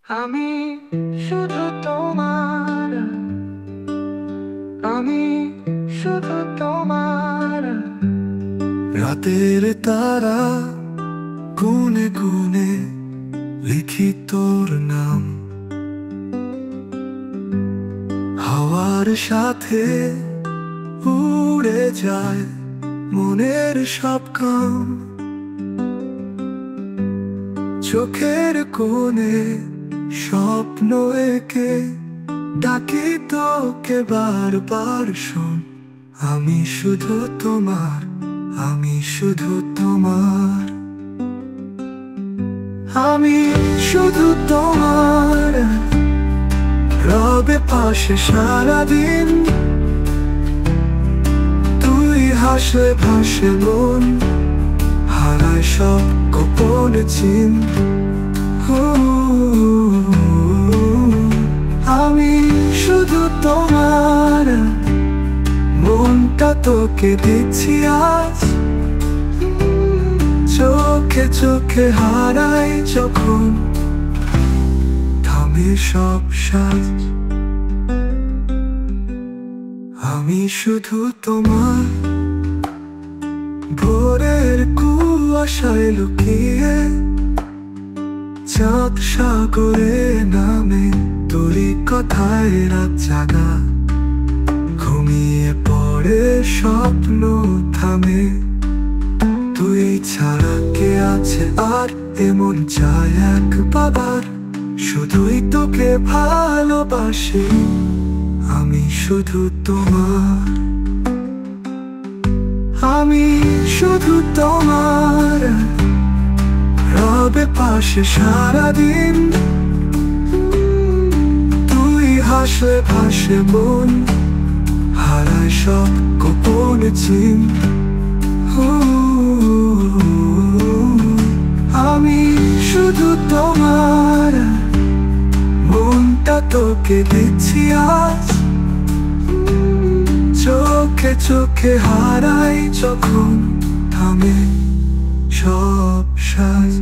আমি শুধু তোমার, আমি শুধু তোমার। রাতের তারা গুনে গুনে লিখি তোর নাম, হাওয়ার সাথে উড়ে যায় মনের সব কাম। চোখের কোণে স্বপ্ন এঁকে ডাকি তোকে বারবার, শোন আমি শুধু তোমার, আমি শুধু তোমার। আমি শুধু তোমার, রবে পাশে সারাদিন। তুই হাসলে ভাসে মন, হারায় সব গোপন চিন। আমি শুধু তোমার, মনটা তোকে দিচ্ছি আজ। চোখে চোখে হারাই যখন, থামে সব সাজ। আমি শুধু তোমার, ভোরের কুয়াশায় লুকিয়ে চাঁদ সাগরে নামে, তোরই কথায় রাত জাগা। ঘুমিয়ে পড়ে স্বপ্ন থামে, তুই ছাড়া কে আছে আর এমন চায় একবার। শুধুই তোকে ভালোবাসি, আমি শুধু তোমার। আমি শুধু তোমার, রবে পাশে সারাদিন। তুই হাসলে ভাসে মন, হারায় সব গোপন চিন। আমি শুধু তোমার, মনটা তোকে দিচ্ছি আজ। চোখে চোখে হারাই যখন, থামে সব সাজ।